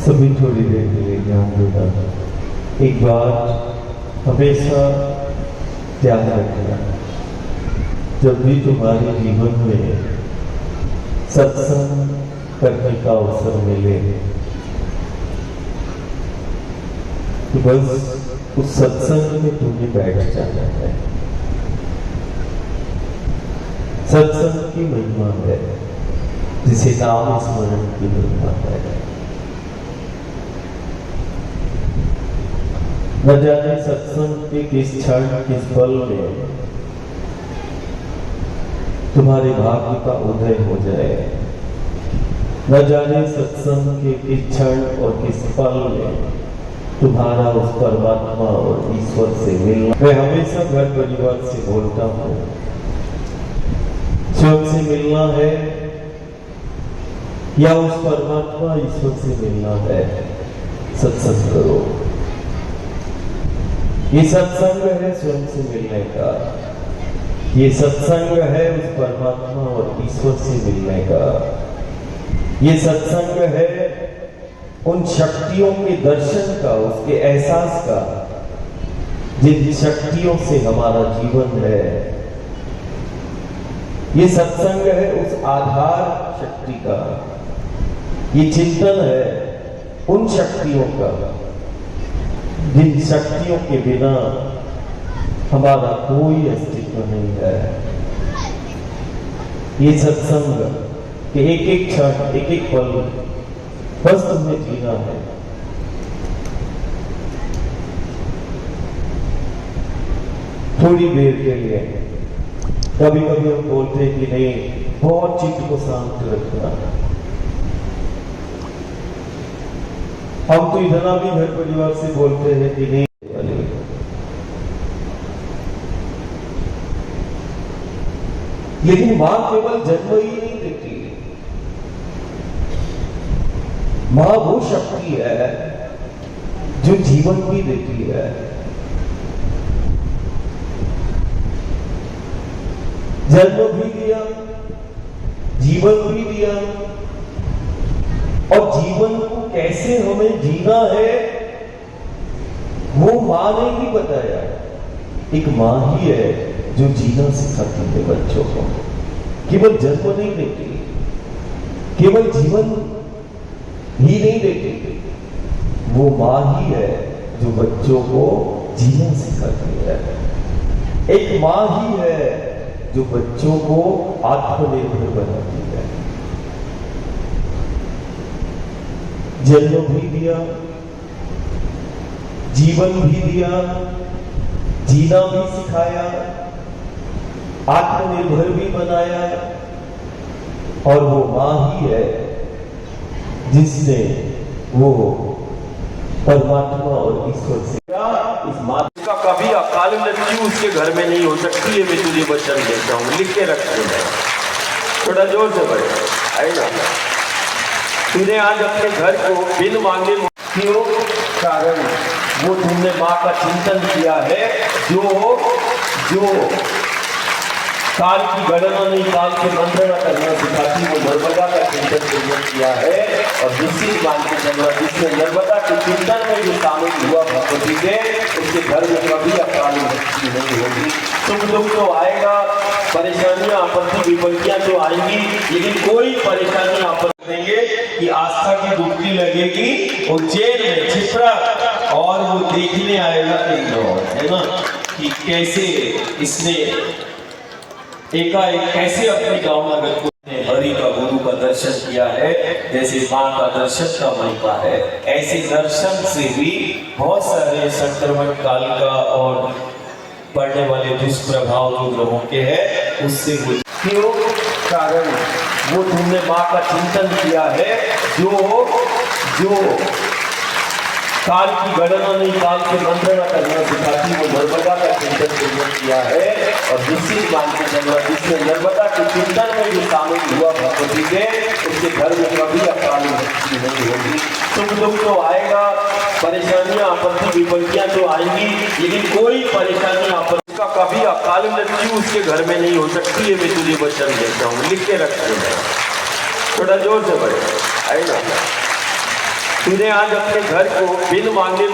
सभी थोड़ी देर के लिए ध्यान देता है। एक बात हमेशा ध्यान रखना, जब भी तुम्हारे जीवन में सत्संग करने का अवसर मिले तो बस उस सत्संग में तुम्हें बैठ जाना है। सत्संग की महिमा है, जिसे नाम स्मरण की महिमा है। न जाने सत्संग के किस क्षण किस पल में तुम्हारे भाग्य का उदय हो जाए। न जाने सत्संग के किस क्षण और किस पल में तुम्हारा उस परमात्मा और ईश्वर से मिलना। मैं हमेशा घर परिवार से बोलता हूँ, स्वयं से मिलना है या उस परमात्मा ईश्वर से मिलना है, सत्संग करो। ये सत्संग है स्वयं से मिलने का, ये सत्संग है उस परमात्मा और ईश्वर से मिलने का, ये सत्संग है उन शक्तियों के दर्शन का, उसके एहसास का, जिन शक्तियों से हमारा जीवन है। ये सत्संग है उस आधार शक्ति का, ये चिंतन है उन शक्तियों का, जिन शक्तियों के बिना हमारा कोई अस्तित्व नहीं है। ये सत्संग कि एक एक क्षण एक एक पल बस तुम्हें जीना है। थोड़ी देर के लिए कभी कभी हम बोलते हैं कि नहीं, बहुत चित्त को शांत रखना। हम तो इतना भी घर परिवार से बोलते हैं कि नहीं, लेकिन मां केवल जन्म ही नहीं देती। मां वो शक्ति है जो जीवन भी देती है। जन्म भी दिया, जीवन भी दिया, और जीवन को कैसे हमें जीना है वो मां ने ही बताया। एक मां ही है जो जीना सिखाती है बच्चों को। केवल जन्म नहीं देती, केवल जीवन ही नहीं देती, वो मां ही है जो बच्चों को जीना सिखाती है। एक मां ही है जो बच्चों को आत्मनिर्भर बनाती है। जन्म भी दिया, जीवन भी दिया, जीना भी सिखाया, आत्मनिर्भर भी बनाया, और वो मां ही है जिसने वो परमात्मा और ईश्वर से इस मां का कभी अकाल मृत्यु उसके घर में नहीं हो सकती है। मैं तुझे वचन देता हूँ, लिख के रख दे। थोड़ा जोर से बढ़े, है ना। तूने आज अपने घर को बिन मांगे क्यों? कारण वो तुमने माँ का चिंतन किया है, जो काल की गणना नहीं, काल के मंत्रणा करना सिखाती, वो नर्मदा का चिंतन तुमने किया है। और निश्चित मान के चलना, जिसने नर्मदा के चिंतन में जो शामिल हुआ भगवती के, उसके घर में कभी अकाल मृत्यु नहीं होगी। सुख दुख तो आएगा, परेशानियां आपत्ति विपत्तियां तो आएंगी, लेकिन कोई परेशानी आपत्ति देंगे कि आस्था की डुबकी लगेगी उज्जैन में छिपरा, और वो देखने आएगा इंदौर, है ना, कि कैसे इसने एकाएक कैसे अपने गांव नगर को हरि का गुरु का दर्शन किया है। जैसे मां का दर्शन का महिमा है, ऐसे दर्शन से भी बहुत सारे संक्रमण काल का और पड़ने वाले दुष्प्रभाव जो लोगों के हैं उससे क्यों? कारण वो तुमने मां का चिंतन किया है, जो काल की गणना नहीं, काल के मंत्रणा करना सिखाती, वो नर्मदा का चिंतन तुमने किया है। और निश्चित मान के चलना, जिसने नर्मदा के चिंतन में जो शामिल हुआ भगवती के, उसके घर में कभी अकाल मृत्यु नहीं होगी। सुख दुख तो आएगा, परेशानियां आपत्ति विपत्तियां तो आएंगी, लेकिन कोई परेशानी आपत्ति का कभी अकाल मृत्यु उसके घर में नहीं हो सकती है। मैं तुझे वचन देता हूँ, लिख के रख दे। थोड़ा जोर से बढ़े, है ना। तूने आज अपने घर को बिन मांगे